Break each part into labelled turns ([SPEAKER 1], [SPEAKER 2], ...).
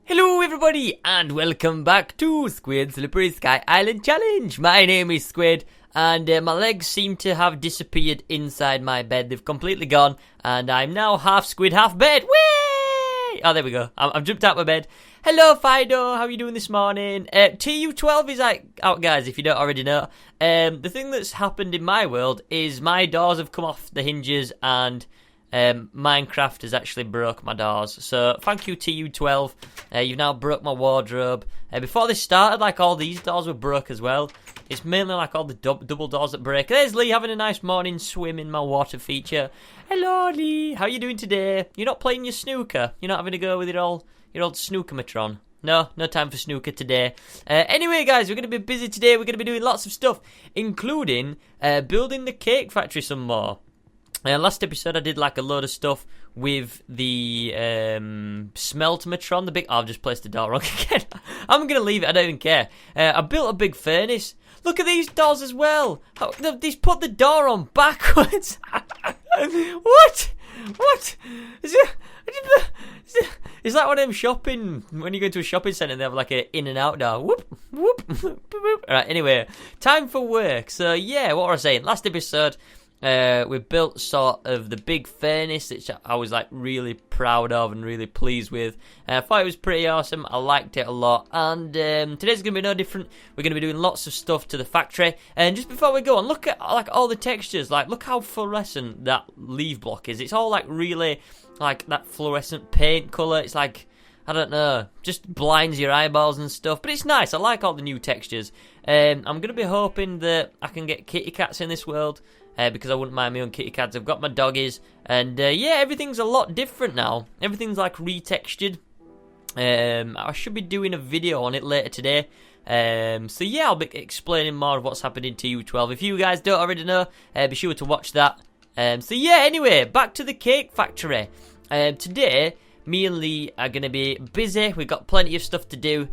[SPEAKER 1] Hello everybody and welcome back to Squid Slippery Sky Island Challenge. My name is Squid and my legs seem to have disappeared inside my bed. They've completely gone and I'm now half squid, half bed. Whee! Oh, there we go. I've jumped out my bed. Hello Fido, how are you doing this morning? TU12 is out, guys, if you don't already know. The thing that's happened in my world is my doors have come off the hinges and Minecraft has actually broke my doors. So thank you TU12. You've now broke my wardrobe. Before this started, like, all these doors were broke as well. It's mainly like all the double doors that break. There's Lee having a nice morning swim in my water feature. Hello Lee, how you doing today? You're not playing your snooker? You're not having a go with your old snookermatron? No time for snooker today. Anyway, guys, we're going to be busy today. We're going to be doing lots of stuff, including building the cake factory some more. Last episode I did like a load of stuff with the smeltomatron, the big... Oh, I've just placed the door wrong again. I'm going to leave it, I don't even care. I built a big furnace. Look at these doors as well. They've put the door on backwards. What? Is that one of them shopping, when you go to a shopping centre and they have like an in and out door? Whoop, whoop, whoop, whoop. Alright, anyway, time for work. So yeah, what was I saying? Last episode... we built sort of the big furnace, which I was like really proud of and really pleased with. I thought it was pretty awesome. I liked it a lot. And today's going to be no different. We're going to be doing lots of stuff to the factory. And just before we go on, look at like all the textures. Like, look how fluorescent that leaf block is. It's all like really like that fluorescent paint colour. It's like, I don't know, just blinds your eyeballs and stuff. But it's nice. I like all the new textures. I'm going to be hoping that I can get kitty cats in this world. Because I wouldn't mind my own kitty cats. I've got my doggies. And yeah, everything's a lot different now. Everything's like retextured. I should be doing a video on it later today. So yeah, I'll be explaining more of what's happening to TU12. If you guys don't already know, be sure to watch that. So yeah, anyway, back to the cake factory. Today, me and Lee are going to be busy. We've got plenty of stuff to do.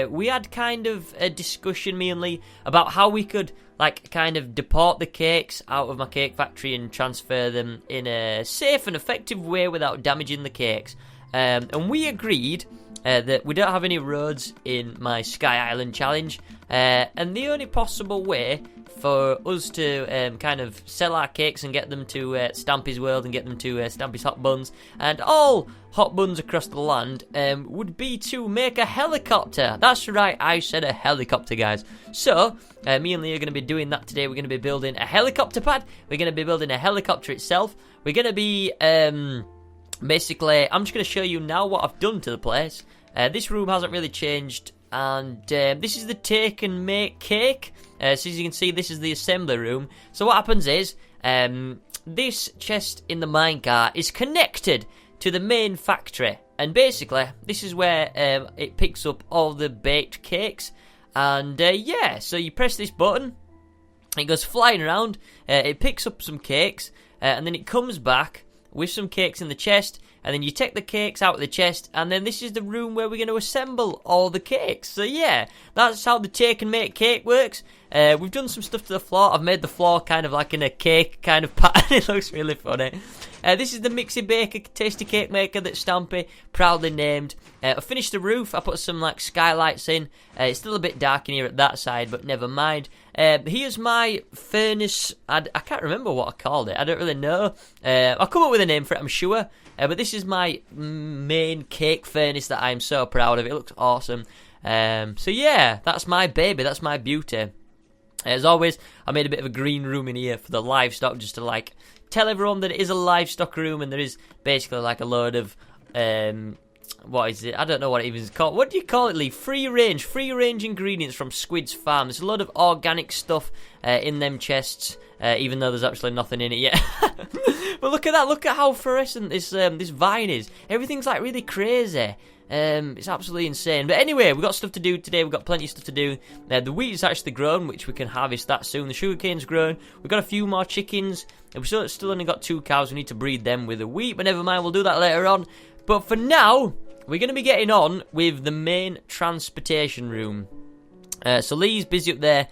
[SPEAKER 1] We had kind of a discussion, me and Lee, about how we could like kind of deport the cakes out of my cake factory and transfer them in a safe and effective way without damaging the cakes. And we agreed that we don't have any roads in my Sky Island challenge, and the only possible way for us to kind of sell our cakes and get them to Stampy's World and get them to Stampy's Hot Buns and all hot buns across the land would be to make a helicopter. That's right, I said a helicopter, guys. So, me and Lee are going to be doing that today. We're going to be building a helicopter pad. We're going to be building a helicopter itself. We're going to be, basically, I'm just going to show you now what I've done to the place. This room hasn't really changed. And this is the take and make cake. So as you can see, this is the assembly room. So what happens is, this chest in the minecart is connected to the main factory. And basically, this is where it picks up all the baked cakes. And yeah, so you press this button, it goes flying around, it picks up some cakes, and then it comes back with some cakes in the chest. And then you take the cakes out of the chest, and then this is the room where we're going to assemble all the cakes. So yeah, that's how the take and make cake works. We've done some stuff to the floor. I've made the floor kind of like in a cake kind of pattern. It looks really funny. This is the Mixie Baker Tasty Cake Maker that Stampy proudly named. I finished the roof. I put some like skylights in. It's still a bit dark in here at that side, but never mind. Here's my furnace. I can't remember what I called it. I don't really know. I'll come up with a name for it, I'm sure. But this is my main cake furnace that I'm so proud of. It looks awesome. So yeah, that's my baby. That's my beauty. As always, I made a bit of a green room in here for the livestock, just to like tell everyone that it is a livestock room, and there is basically like a load of what is it? I don't know what it even is called. What do you call it, Lee? Free range ingredients from Squid's farm. There's a lot of organic stuff in them chests, even though there's actually nothing in it yet. But look at that! Look at how fluorescent this vine is. Everything's like really crazy. It's absolutely insane. But anyway, we've got stuff to do today. We've got plenty of stuff to do. The wheat is actually grown, which we can harvest that soon. The sugarcane's grown. We've got a few more chickens. We've still only got 2 cows. We need to breed them with the wheat, but never mind. We'll do that later on. But for now, we're going to be getting on with the main transportation room. So Lee's busy up there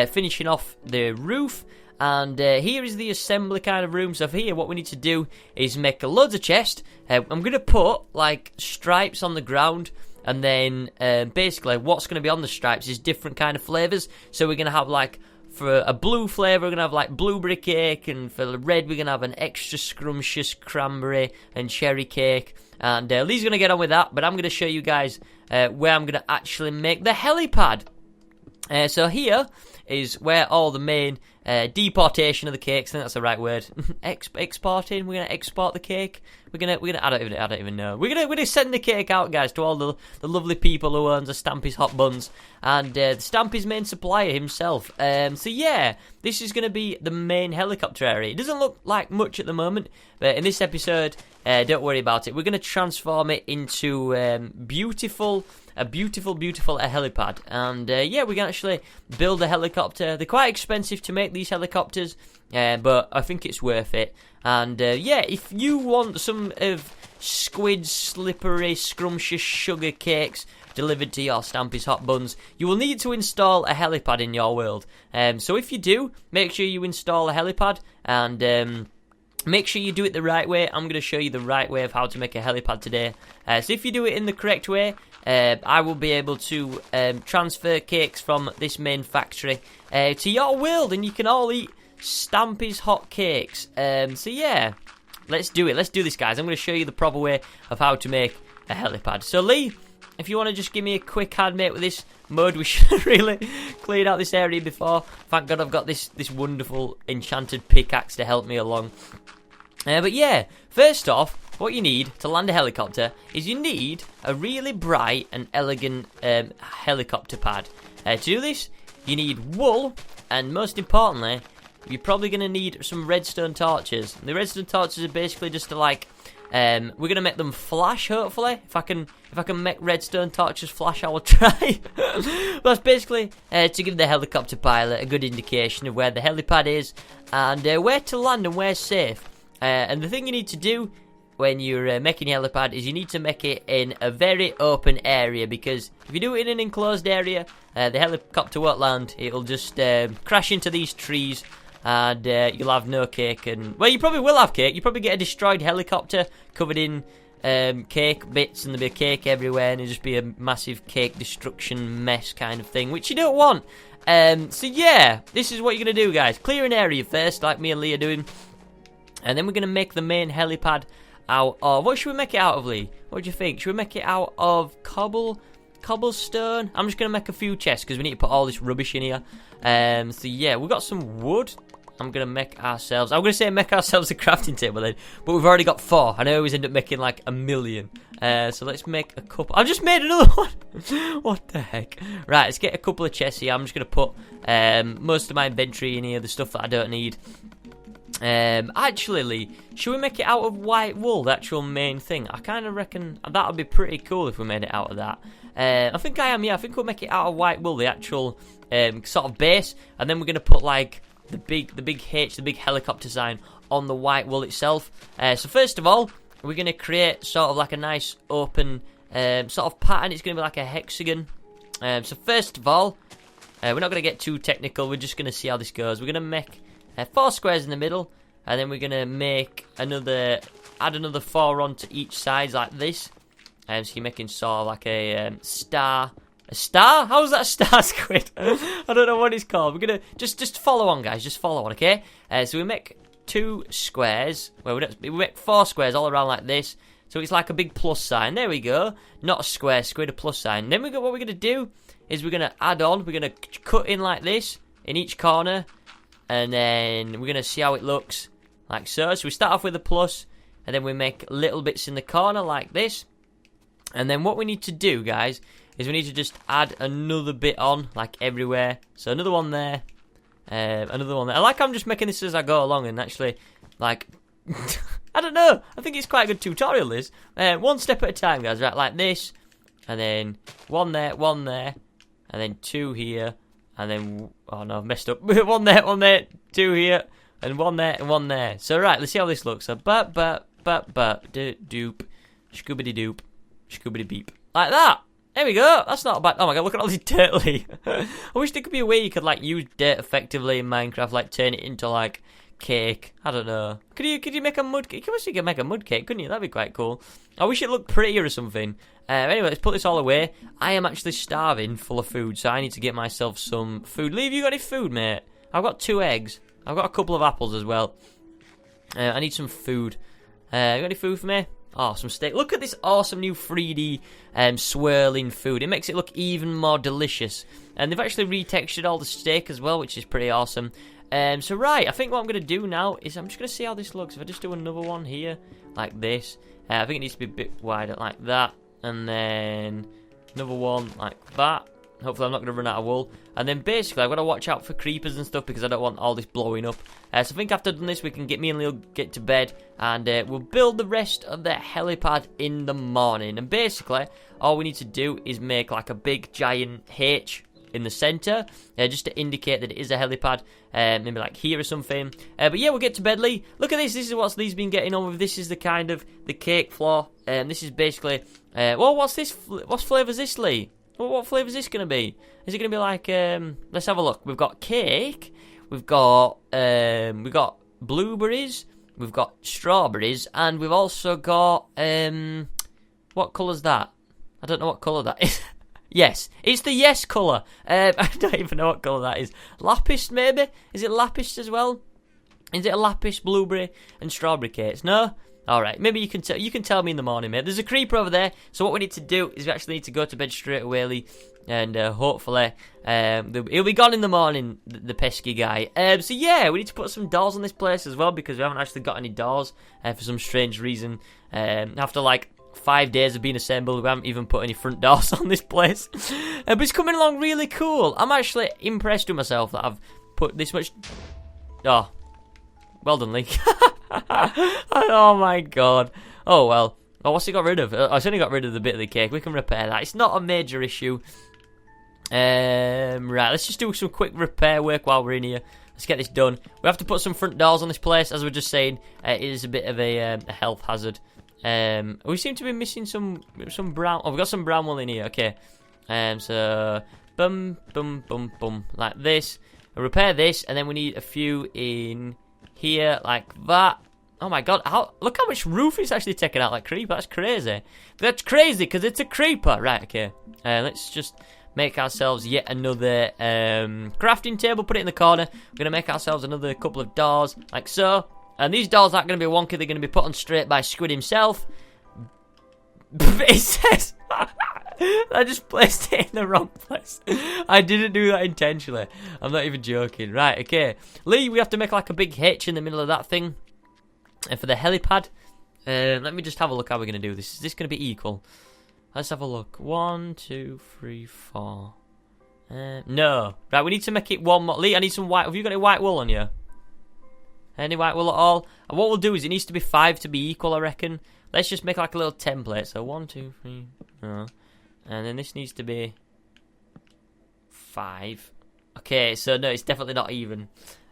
[SPEAKER 1] finishing off the roof. And here is the assembly kind of room. So for here, what we need to do is make loads of chests. I'm going to put like stripes on the ground And then basically what's going to be on the stripes is different kind of flavours. So we're going to have like, for a blue flavour, we're going to have like blueberry cake, and for the red, we're going to have an extra scrumptious cranberry and cherry cake. And Lee's going to get on with that, but I'm going to show you guys where I'm going to actually make the helipad. So here is where all the main deportation of the cakes, I think that's the right word. Exporting. We're gonna export the cake. We're gonna. I don't even know. We're gonna send the cake out, guys, to all the lovely people who owns the Stampy's Hot Buns and Stampy's main supplier himself. So yeah, this is gonna be the main helicopter area. It doesn't look like much at the moment, but in this episode, don't worry about it. We're gonna transform it into a beautiful helipad, and yeah, we can actually build a helicopter. They're quite expensive to make, these helicopters, but I think it's worth it. And yeah, if you want some of Squid's slippery, scrumptious sugar cakes delivered to your Stampy's Hot Buns, you will need to install a helipad in your world. So if you do, make sure you install a helipad, and make sure you do it the right way. I'm going to show you the right way of how to make a helipad today. So if you do it in the correct way, I will be able to transfer cakes from this main factory to your world, and you can all eat Stampy's hot cakes. So yeah, let's do it. Let's do this, guys. I'm going to show you the proper way of how to make a helipad. So Lee, if you want to just give me a quick hand, mate, with this mud, we should have really cleared out this area before. Thank God I've got this wonderful enchanted pickaxe to help me along. But yeah, first off, what you need to land a helicopter is you need a really bright and elegant helicopter pad. To do this, you need wool, and most importantly, you're probably going to need some redstone torches. The redstone torches are basically just to like, we're going to make them flash, hopefully. If I can make redstone torches flash, I will try. But that's basically to give the helicopter pilot a good indication of where the helipad is, and where to land and where's safe. And the thing you need to do when you're making your helipad is you need to make it in a very open area, because if you do it in an enclosed area, the helicopter won't land. It'll just crash into these trees, and you'll have no cake. And well, you probably will have cake. You probably get a destroyed helicopter covered in cake bits, and there'll be a cake everywhere, and it'll just be a massive cake destruction mess kind of thing, which you don't want. So yeah, this is what you're going to do, guys. Clear an area first, like me and Lee are doing. And then we're going to make the main helipad out of... What should we make it out of, Lee? What do you think? Should we make it out of cobblestone? I'm just going to make a few chests, because we need to put all this rubbish in here. So yeah, we've got some wood. I'm going to make ourselves... I'm going to say make ourselves a crafting table then. But we've already got 4. And I always end up making like 1 million. So let's make a couple... I've just made another one! What the heck? Right, let's get a couple of chests here. I'm just going to put most of my inventory in here, the stuff that I don't need. Actually, Lee, should we make it out of white wool, the actual main thing? I kind of reckon that would be pretty cool if we made it out of that. I think I am, yeah. I think we'll make it out of white wool, the actual sort of base, and then we're going to put like the big H, the big helicopter sign on the white wool itself. So first of all, we're going to create sort of like a nice open sort of pattern. It's going to be like a hexagon. So first of all, we're not going to get too technical. We're just going to see how this goes. We're going to make 4 squares in the middle, and then we're going to make add another 4 onto each side like this. So you're making sort of like a star. A star? How is that a star, Squid? I don't know what it's called. We're going to just follow on, guys. Just follow on, okay? So we make 2 squares. Well, we make 4 squares all around like this. So it's like a big plus sign. There we go. Not a square, Squid, a plus sign. Then what we're going to do is we're going to add on. We're going to cut in like this in each corner. And then we're going to see how it looks, like so. So we start off with a plus, and then we make little bits in the corner like this. And then what we need to do, guys, is we need to just add another bit on, like everywhere. So another one there, another one there. I like how I'm just making this as I go along, and actually, like, I don't know. I think it's quite a good tutorial, this. 1 step at a time, guys, right, like this. And then 1 there, and then 2 here. And then, oh no, I've messed up. 1 there, 2 here, and 1 there, and 1 there. So, right, let's see how this looks. So, doop, scoobity-doop, scoobity-beep. Like that. There we go. That's not bad. Oh my god, look at all these dirtly. I wish there could be a way you could, like, use dirt effectively in Minecraft, like, turn it into, like, cake. I don't know. Could you make a mud cake? You could make a mud cake, couldn't you? That'd be quite cool. I wish it looked prettier or something. Anyway, let's put this all away. I am actually starving, full of food, so I need to get myself some food. Lee, have you got any food, mate? I've got 2 eggs. I've got a couple of apples as well. I need some food. You got any food for me? Oh, some steak. Look at this awesome new 3D swirling food. It makes it look even more delicious. And they've actually retextured all the steak as well, which is pretty awesome. So right, I think what I'm going to do now is I'm just going to see how this looks. If I just do another one here, like this. I think it needs to be a bit wider, like that. And then another one like that. Hopefully I'm not going to run out of wool. And then basically I've got to watch out for creepers and stuff because I don't want all this blowing up. So I think after done this we can me and Leo get to bed. And we'll build the rest of the helipad in the morning. And basically all we need to do is make like a big giant H in the centre. Just to indicate that it is a helipad. Maybe like here or something. But yeah, we'll get to bed, Lee. Look at this. This is what Lee's been getting on with. This is the kind of the cake floor. This is basically... well, what's this? What flavour is this, Lee? What flavour is this going to be? Is it going to be like, let's have a look. We've got cake, we've got blueberries, we've got strawberries, and we've also got, what colour's that? I don't know what colour that is. Yes, it's the yes colour. I don't even know what colour that is. Lapis, maybe? Is it lapis as well? Is it a lapis, blueberry, and strawberry cakes? No? Alright, maybe you can tell me in the morning, mate. There's a creeper over there, so what we need to do is we actually need to go to bed straight away, Lee, and hopefully he'll be gone in the morning, the pesky guy. So yeah, we need to put some doors on this place as well, because we haven't actually got any doors for some strange reason. After like 5 days of being assembled, we haven't even put any front doors on this place. But it's coming along really cool. I'm actually impressed with myself that I've put this much... Oh, well done, Lee. Oh my god. Oh well. Oh, what's he got rid of? It's only got rid of the bit of the cake. We can repair that. It's not a major issue. Right, let's just do some quick repair work while we're in here. Let's get this done. We have to put some front doors on this place. As we were just saying, it is a bit of a health hazard. We seem to be missing some brown... Oh, we've got some brown wool in here. Okay. So, boom, boom, boom, boom. Like this. We'll repair this, and then we need a few in... here, like that. Oh my god, look how much roof it's actually taking out, like creeper. That's crazy. That's crazy, because it's a creeper. Right, okay. Let's just make ourselves yet another crafting table, put it in the corner. We're going to make ourselves another couple of doors, like so. And these doors aren't going to be wonky, they're going to be put on straight by Squid himself. It says... I just placed it in the wrong place. I didn't do that intentionally. I'm not even joking. Right, okay. Lee, we have to make like a big hitch in the middle of that thing. And for the helipad, let me just have a look how we're going to do this. Is this going to be equal? Let's have a look. 1, 2, 3, 4. No. Right, we need to make it one more. Lee, I need some white. Have you got any white wool on you? Any white wool at all? And what we'll do is it needs to be 5 to be equal, I reckon. Let's just make like a little template. So 1, 2, 3, 4. And then this needs to be 5. Okay, so no, it's definitely not even.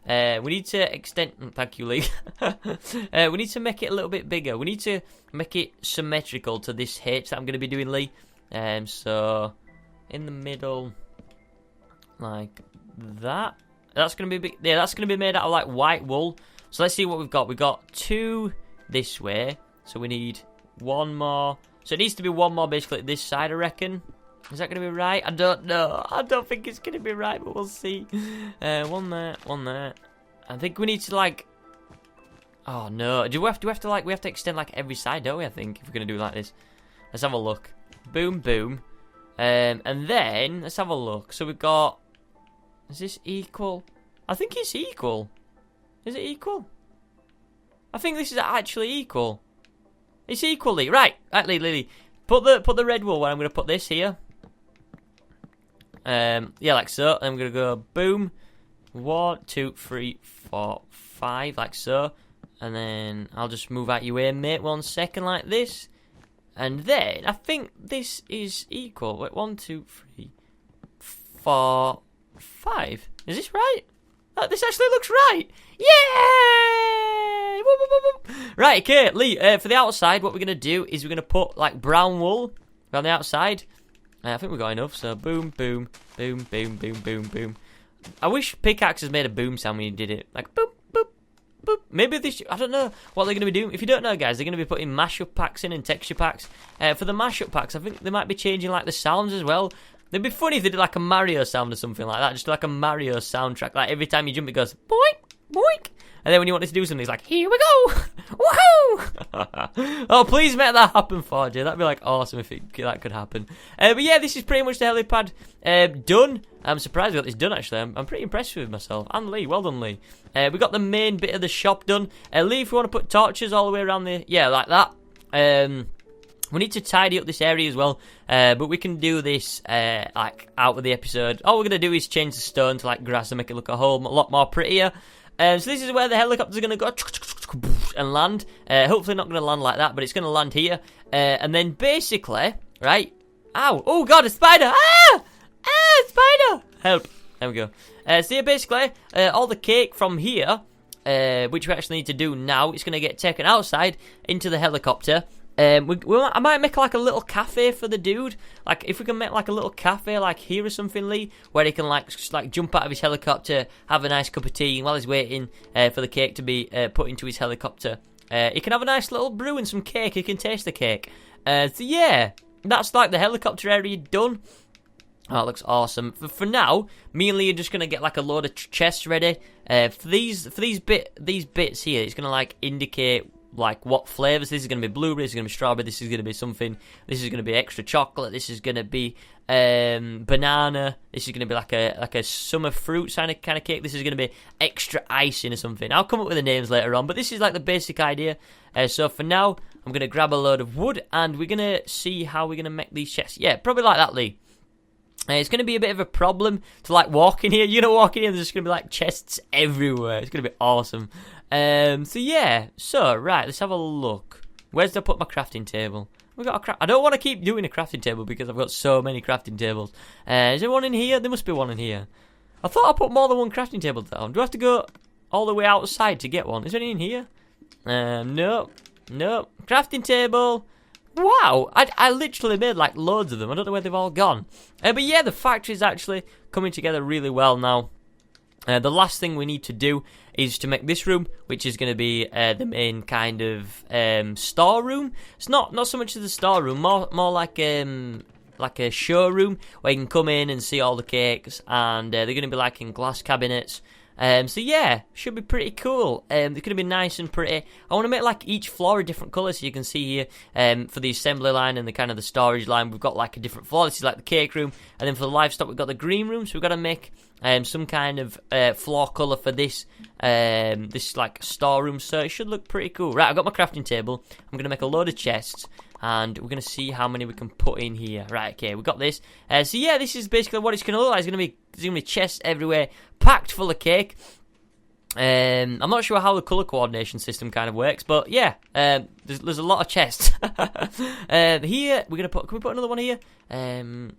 [SPEAKER 1] We need to extend... Thank you, Lee. We need to make it a little bit bigger. We need to make it symmetrical to this H that I'm going to be doing, Lee. So, in the middle, like that. That's going to be big. Yeah, that's going to be made out of like white wool. So let's see what we've got. We've got 2 this way. So we need 1 more. So it needs to be 1 more basically this side, I reckon. Is that going to be right? I don't know. I don't think it's going to be right, but we'll see. 1 there, 1 there. I think we need to like... Oh no. Do we have to like... We have to extend like every side, don't we, I think, if we're going to do it like this. Let's have a look. Boom, boom. And then, let's have a look. So we've got... Is this equal? I think it's equal. Is it equal? I think this is actually equal. It's equally. Right, Lee. Put the red wool where I'm going to put this here. Yeah, like so. And I'm going to go boom. 1, 2, 3, 4, 5, like so. And then I'll just move out your way, mate. 1 second, like this. And then I think this is equal. Wait, 1, 2, 3, 4, 5. Is this right? Oh, this actually looks right. Yay! Woo, woo, woo, woo. Right, okay, Lee. For the outside, what we're gonna do is we're gonna put like brown wool around the outside. I think we've got enough. So boom, boom, boom, boom, boom, boom, boom. I wish pickaxes made a boom sound when you did it. Like boop, boop, boop. Maybe this, I don't know what they're going to be doing. If you don't know, guys, they're going to be putting mashup packs in and texture packs. For the mashup packs, I think they might be changing like the sounds as well. It'd be funny if they did like a Mario sound or something like that. Just like a Mario soundtrack. Like every time you jump, it goes boink, boink. And then when you want it to do something, it's like, here we go! Woohoo! Oh, please make that happen, 4J. That'd be like awesome if that could happen. But yeah, this is pretty much the helipad done. I'm surprised we got this done, actually. I'm pretty impressed with myself. And Lee, well done, Lee. We got the main bit of the shop done. Lee, if you want to put torches all the way around the... Yeah, like that. We need to tidy up this area as well. But we can do this, like, out of the episode. All we're going to do is change the stone to, like, grass and make it look a whole lot more prettier. So this is where the helicopters are going to go and land. Hopefully not going to land like that, but it's going to land here. And then basically, right? Ow! Oh God, a spider! Ah! Ah! Spider! Help! There we go. So yeah, basically, all the cake from here, which we actually need to do now, it's going to get taken outside into the helicopter. I might make like a little cafe for the dude. Like if we can make like a little cafe like here or something, Lee, where he can like jump out of his helicopter, have a nice cup of tea, and while he's waiting for the cake to be put into his helicopter, he can have a nice little brew and some cake. He can taste the cake. So yeah, that's like the helicopter area done. Oh, it looks awesome. For now, me and Lee are just gonna get like a load of chests ready. For these bits here, it's gonna like indicate like what flavors. This is going to be blueberry, this is going to be strawberry, this is going to be something, this is going to be extra chocolate, this is going to be banana, this is going to be like a summer fruit kind of cake, this is going to be extra icing or something. I'll come up with the names later on, but this is like the basic idea. So for now, I'm going to grab a load of wood and we're going to see how we're going to make these chests. Yeah, probably like that, Lee. It's going to be a bit of a problem to like walk in here. You know, walking in, there's just going to be like chests everywhere. It's going to be awesome. So yeah, right, let's have a look. Where's I put my crafting table? We got I don't want to keep doing a crafting table because I've got so many crafting tables. Is there one in here? There must be one in here. I thought I put more than one crafting table down. Do I have to go all the way outside to get one? Is there any in here? Nope. Crafting table. Wow, I literally made like loads of them. I don't know where they've all gone. But yeah, the factory's actually coming together really well now. The last thing we need to do is to make this room, which is going to be the main kind of store room. It's not so much as a store room, more like a showroom where you can come in and see all the cakes, and they're going to be like in glass cabinets. So yeah, should be pretty cool. They're going to be nice and pretty. I want to make like each floor a different colour, so you can see here for the assembly line and the kind of the storage line, we've got like a different floor. This is like the cake room, and then for the livestock we've got the green room. So we've got to make some kind of floor colour for this this like storeroom. So it should look pretty cool. Right, I've got my crafting table. I'm going to make a load of chests, and we're going to see how many we can put in here. Right, okay, we got this. So yeah, this is basically what it's going to look like. There's going to be chests everywhere, packed full of cake. I'm not sure how the colour coordination system kind of works, but yeah, there's a lot of chests. Here, we're going to put, can we put another one here?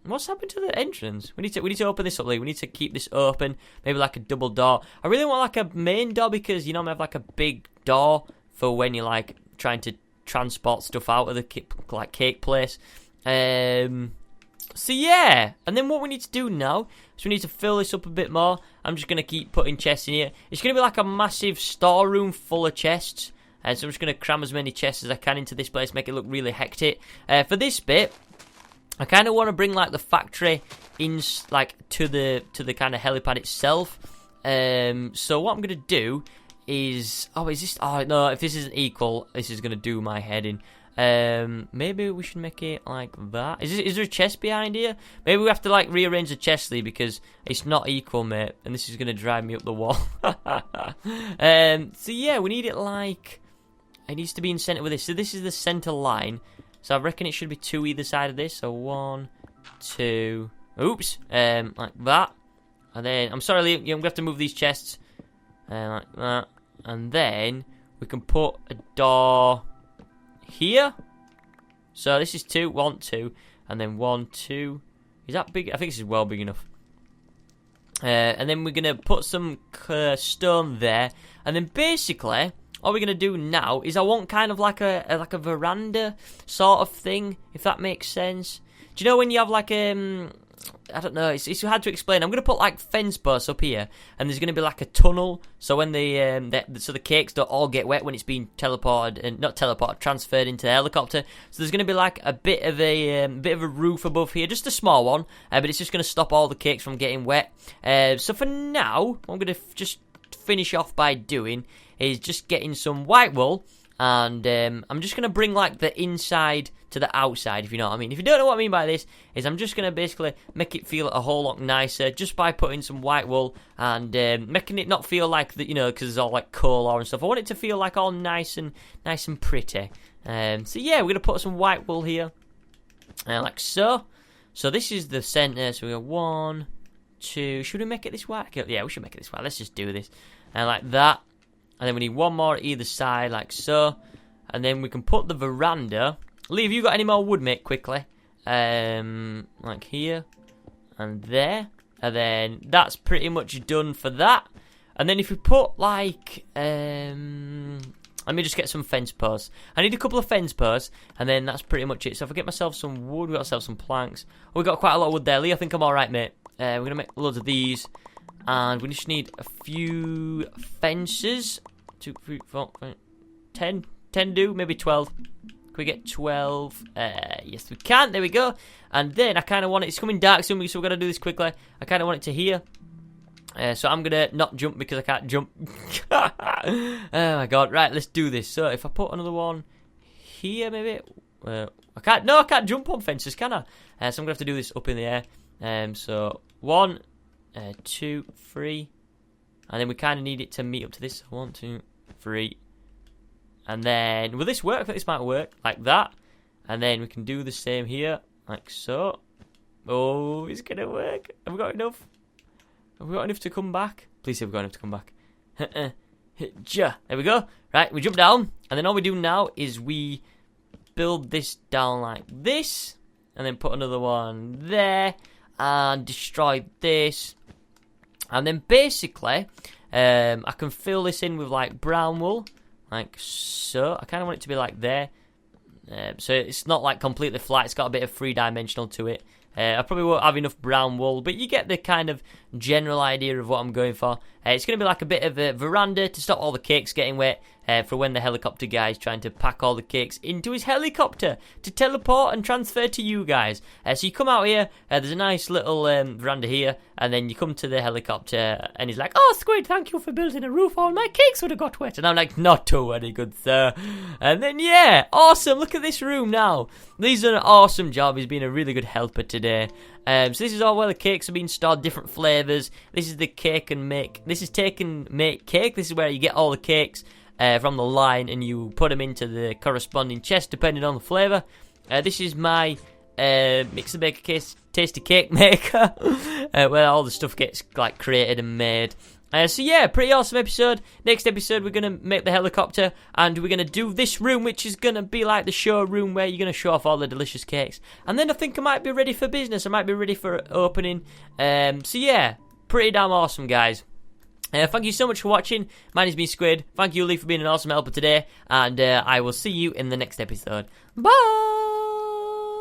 [SPEAKER 1] What's happened to the entrance? We need to open this up, Lee. We need to keep this open, maybe like a double door. I really want like a main door because, you know, I have like a big door for when you're like trying to transport stuff out of the cake place. So yeah, and then what we need to do now is we need to fill this up a bit more. I'm just going to keep putting chests in here. It's going to be like a massive storeroom full of chests. So I'm just going to cram as many chests as I can into this place, make it look really hectic. For this bit, I kind of want to bring like the factory in like to the kind of helipad itself. So what I'm going to do is, is this? Oh no, if this isn't equal, this is going to do my head in. Maybe we should make it like that. Is there a chest behind here? Maybe we have to like rearrange the chest, Lee, because it's not equal, mate, and this is gonna drive me up the wall. So yeah, we need it like, it needs to be in center with this. So this is the center line. So I reckon it should be two either side of this. So 1, 2, oops, like that. And then I'm sorry, Lee, I'm gonna have to move these chests, like that, and then we can put a door here. So this is 2, 1, 2, and then 1, 2. Is that big? I think this is well big enough. And then we're gonna put some stone there, and then basically all we're gonna do now is I want kind of like a veranda sort of thing, if that makes sense. Do you know when you have like I don't know. It's hard to explain. I'm gonna put like fence posts up here, and there's gonna be like a tunnel, so when so the cakes don't all get wet when it's being teleported and not teleported, transferred into the helicopter. So there's gonna be like a bit of a roof above here, just a small one, but it's just gonna stop all the cakes from getting wet. So for now, what I'm gonna just finish off by doing is just getting some white wool. And I'm just going to bring, like, the inside to the outside, if you know what I mean. If you don't know what I mean by this, is I'm just going to basically make it feel a whole lot nicer just by putting some white wool and making it not feel like, that, you know, because it's all, like, color and stuff. I want it to feel, like, all nice and pretty. So, yeah, we're going to put some white wool here, like so. So this is the center. So we go 1, 2. Should we make it this white? Yeah, we should make it this white. Let's just do this. And like that. And then we need one more at either side, like so. And then we can put the veranda. Lee, have you got any more wood, mate, quickly? Like here. And there. And then that's pretty much done for that. And then if we put, like... let me just get some fence posts. I need a couple of fence posts. And then that's pretty much it. So if I get myself some wood, we've got ourselves some planks. Oh, we've got quite a lot of wood there, Lee. I think I'm alright, mate. We're going to make loads of these. And we just need a few fences. 2, 3, 4, 5, 10. 10 do, maybe 12. Can we get 12? Yes, we can. There we go. And then I kind of want it. It's coming dark soon, so we're going to do this quickly. I kind of want it to here. So I'm going to not jump because I can't jump. Oh, my God. Right, let's do this. So if I put another one here, maybe. I can't jump on fences, can I? So I'm going to have to do this up in the air. So 1, 2, 3. And then we kind of need it to meet up to this. 1, 2, 3. And then, will this work? I think this might work. Like that. And then we can do the same here. Like so. Oh, it's going to work. Have we got enough? Have we got enough to come back? Please say we've got enough to come back. There we go. Right, we jump down. And then all we do now is we build this down like this. And then put another one there. And destroy this. And then basically, I can fill this in with like brown wool, like so. I kind of want it to be like there. So it's not like completely flat. It's got a bit of 3-dimensional to it. I probably won't have enough brown wool, but you get the kind of general idea of what I'm going for. It's going to be like a bit of a veranda to stop all the cakes getting wet for when the helicopter guy is trying to pack all the cakes into his helicopter to teleport and transfer to you guys. So you come out here, there's a nice little veranda here, and then you come to the helicopter, and he's like, "Oh, Squid, thank you for building a roof. All my cakes would have got wet." And I'm like, "Not too very good, sir." And then, yeah, awesome. Look at this room now. He's done an awesome job. He's been a really good helper today. So this is all where the cakes are being stored, different flavours. This is the cake and make. This is take and make cake. This is where you get all the cakes from the line and you put them into the corresponding chest depending on the flavour. This is my mix and bake case tasty cake maker where all the stuff gets like created and made. So yeah, pretty awesome episode. Next episode, we're going to make the helicopter, and we're going to do this room, which is going to be like the showroom where you're going to show off all the delicious cakes. And then I think I might be ready for business. I might be ready for opening. So yeah, pretty damn awesome, guys. Thank you so much for watching. My name's been Squid. Thank you, Lee, for being an awesome helper today. And I will see you in the next episode. Bye!